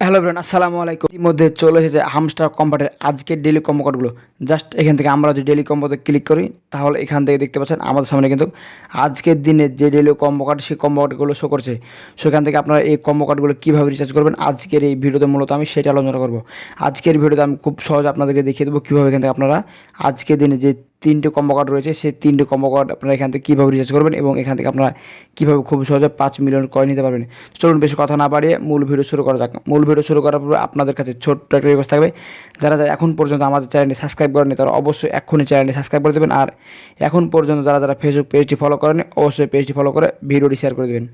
Hello everyone, আসসালামু আলাইকুম। ইতিমধ্যে চলে এসেছে হামস্টার কম্বাটের আজকের ডেলি কম্বো কোডগুলো। জাস্ট এখান থেকে আমরা যদি ডেলি কম্বোতে ক্লিক করি তাহলে এখান থেকে দেখতে পাচ্ছেন আমাদের সামনে কিন্তু আজকের দিনে যে ডেলি কম্বো কার্ড সেই কম্বো কার্ডগুলো শো করছে। সেখান থেকে আপনারা এই কম্বো কার্ডগুলো কীভাবে রিচার্জ করবেন আজকের এই ভিডিওতে মূলত আমি সেটা আলোচনা করব। আজকের ভিডিওতে আমি খুব সহজে আপনাদেরকে দেখিয়ে দেবো কীভাবে এখান থেকে আপনারা আজকের দিনে যে তিনটে কম্বো কার্ড রয়েছে সেই তিনটে কম্বো কার্ড আপনারা এখান থেকে কীভাবে রিচার্জ করবেন এবং এখান থেকে আপনারা কীভাবে খুব সহজে 5 মিলিয়ন কয়েন নিতে পারবেন। চলুন বেশি কথা না বাড়িয়ে মূল ভিডিও শুরু করা যাক। মূল ভিডিও শুরু করার পূর্বে আপনাদের কাছে ছোট্ট একটা রিকোয়েস্ট থাকবে, যারা এখন পর্যন্ত আমাদের চ্যানেলটি সাবস্ক্রাইব করেনি তারা অবশ্যই এক্ষুনি চ্যানেলটি সাবস্ক্রাইব করে দেবেন। আর এখন পর্যন্ত যারা ফেসবুক পেজটি ফলো করেনি অবশ্যই পেজটি ফলো করে ভিডিওটি শেয়ার করে দেবেন।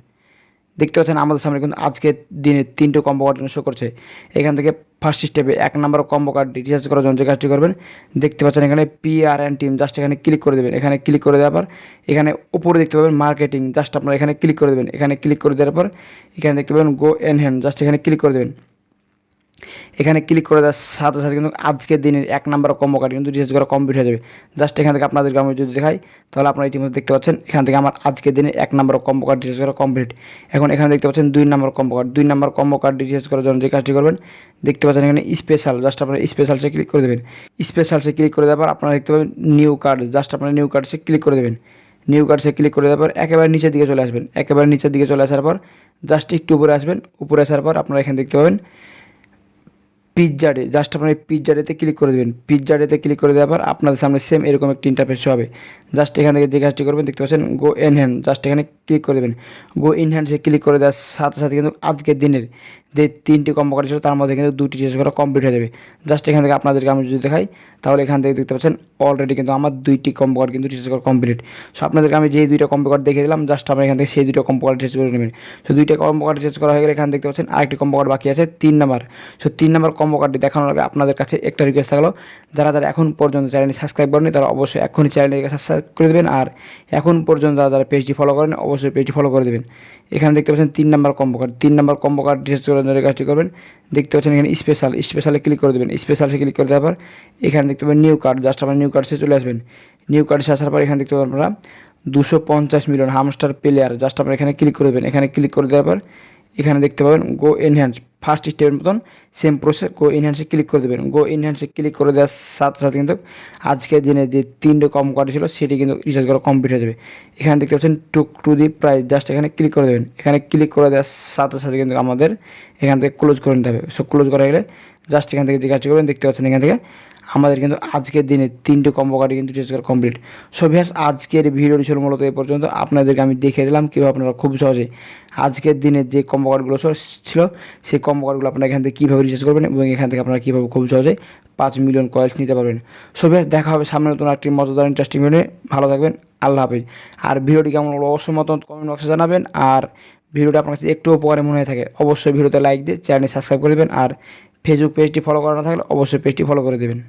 দেখতে পাচ্ছেন আমাদের সামনে কিন্তু আজকের দিনে তিনটে কম্বো কার্ড শো করছে। এখান থেকে ফার্স্ট স্টেপে 1 নম্বর কম্বো কার্ডটি রিচার্জ করার জন্য যে কাজটি করবেন, দেখতে পাচ্ছেন এখানে PRN টিম, জাস্ট এখানে ক্লিক করে দেবেন। এখানে ক্লিক করে দেওয়ার পর এখানে উপরে দেখতে পাবেন মার্কেটিং, জাস্ট আপনারা এখানে ক্লিক করে দেবেন। এখানে ক্লিক করে দেওয়ার পর এখানে দেখতে পাবেন গো এনহ্যান্ড, জাস্ট এখানে ক্লিক করে দেবেন। এখানে ক্লিক করে দেওয়ার সাথে সাথে কিন্তু আজকের দিনের 1 নম্বর কম্বো কার্ড কিন্তু রিচার্জ করা কমপ্লিট হয়ে যাবে। জাস্ট এখান থেকে আপনাদেরকে আমি যদি দেখাই তাহলে আপনারা ইতিমধ্যে দেখতে পাচ্ছেন এখান থেকে আমার আজকের দিনে 1 নম্বর কম্বো কার্ড রিচার্জ করা কমপ্লিট। এখন এখানে দেখতে পাচ্ছেন 2 নম্বর কম্বো কার্ড। 2 নম্বর কম্বো কার্ড রিচার্জ করার জন্য যে কাজটি করবেন, দেখতে পাচ্ছেন এখানে স্পেশাল, জাস্ট আপনারা স্পেশালসে ক্লিক করে দেবেন। স্পেশালসে ক্লিক করে দেওয়ার পর আপনারা দেখতে পাবেন নিউ কার্ড, জাস্ট আপনারা নিউ কার্ডসে ক্লিক করে দেবেন। নিউ কার্ডসে ক্লিক করে দেওয়ার পর একেবারে নিচের দিকে চলে আসবেন। একেবারে নিচের দিকে চলে আসার পর জাস্ট একটু উপরে আসবেন। উপরে আসার পর আপনারা এখানে দেখতে পাবেন পিৎজা ডে, জাস্ট আপনারা পিৎজা ডেতে ক্লিক করে দেবেন। পিৎজা ডেতে ক্লিক করে দেওয়ার পর আপনাদের সামনে সেম এরকম একটি ইন্টারফেস হবে। জাস্ট এখান থেকে যে কাজটি করবেন, দেখতে পাচ্ছেন গো এনহ্যান্ড, জাস্ট এখানে ক্লিক করে দেবেন। গো ইনহ্যান্ডসে ক্লিক করে দেওয়ার সাথে সাথে কিন্তু আজকের দিনের যে 3টি কম্বো কার্ড ছিল তার মধ্যে কিন্তু 2টি রিচার্জ করা কমপ্লিট হয়ে যাবে। জাস্ট এখান থেকে আপনাদেরকে আমি যদি দেখাই তাহলে এখান থেকে দেখতে পাচ্ছেন অলরেডি কিন্তু আমার 2টি কম্বো কার্ড কিন্তু রিচার্জ করা কমপ্লিট। সো আপনাদেরকে আমি যেই 2টা কম্বো কার্ড দেখিয়ে দিলাম, জাস্ট আমরা এখান থেকে সেই 2টা কম্বো কার্ড রিচার্জ করে নেবেন। সো 2টা কম্বো কার্ড রিচার্জ করা হয়ে গেলে এখানে দেখতে পাচ্ছেন আরেকটি কম্বো কার্ড বাকি আছে 3 নম্বর। সো 3 নম্বর কম্বো কার্ডটি দেখানোর আগে আপনাদের কাছে একটা রিকোয়েস্ট থাকলো, যারা এখন পর্যন্ত চ্যানেলটি সাবস্ক্রাইব করেনি তারা অবশ্যই এখনই চ্যানেলটিকে সাবস্ক্রাইব করে দেবেন। আর এখন পর্যন্ত যারা পেজটি ফলো করেন অবশ্যই পেজটি ফলো করে দেবেন। এখানে দেখতে পাচ্ছেন 3 নম্বর কম্বো কার্ড। 3 নম্বর কম্বো কার্ড রিচার্জ করার জন্য কাজটি করবেন, দেখতে পাচ্ছেন এখানে স্পেশালে ক্লিক করে দেবেন। স্পেশালে ক্লিক করে দেওয়ার পর এখানে দেখতে পাবেন নিউ কার্ড, জাস্ট আপনারা নিউ কার্ডসে চলে আসবেন। নিউ কার্ডসে আসার পর এখানে দেখতে পাবেন আপনারা 250 মিলিয়ন হামস্টার প্লেয়ার, জাস্ট আপনারা এখানে ক্লিক করে দেবেন। এখানে ক্লিক করে দেওয়ার পর এখানে দেখতে পাবেন গো এনহ্যান্স, ফার্স্ট স্টেপের মতন সেম প্রসেস গো এনহ্যান্সে ক্লিক করে দেবেন। গো এনহ্যান্সে ক্লিক করে দেওয়ার সাথে সাথে কিন্তু আজকের দিনে যে 3টে কম্বো কার্ড ছিল সেটি কিন্তু রিচার্জ করা কমপ্লিট হয়ে যাবে। এখানে দেখতে পাচ্ছেন টু দি প্রাইস, জাস্ট এখানে ক্লিক করে দেবেন। এখানে ক্লিক করে দেওয়ার সাথে সাথে কিন্তু আমাদের এখান থেকে ক্লোজ করে নিতে হবে। সো ক্লোজ করা গেলে জাস্ট এখান থেকে যে কাজটি করবেন, দেখতে পাচ্ছেন এখান থেকে আমাদের কিন্তু আজকের দিনে 3টে কম্বো কার্ড কিন্তু রিচার্জ করা কমপ্লিট। সো ভিউয়ার্স, আজকের ভিডিওটি ছিল মূলত এই পর্যন্ত। আপনাদেরকে আমি দেখিয়ে দিলাম কীভাবে আপনারা খুব সহজে আজকের দিনে যে কম্বো কার্ডগুলো ছিল সেই কম্বো কার্ডগুলো আপনারা এখান থেকে কীভাবে রিচার্জ করবেন এবং এখান থেকে আপনারা কীভাবে খুব সহজে 5 মিলিয়ন কয়েন্স নিতে পারবেন। সো ভিউয়ার্স, দেখা হবে সামনে নতুন একটি মজাদার ইন্টারেস্টিং ভিডিও। ভালো থাকবেন, আল্লাহ হাফেজ। আর ভিডিওটি কেমন হলো অবশ্যই মতামত কমেন্ট বক্সে জানাবেন। আর ভিডিওটা আপনার কাছে একটু উপকারে মনে হয়ে থাকে অবশ্যই ভিডিওতে লাইক দিয়ে চ্যানেল সাবস্ক্রাইব করে দেবেন। আর ফেসবুক পেজটি ফলো করা না থাকলে অবশ্যই পেজটি ফলো করে দেবেন।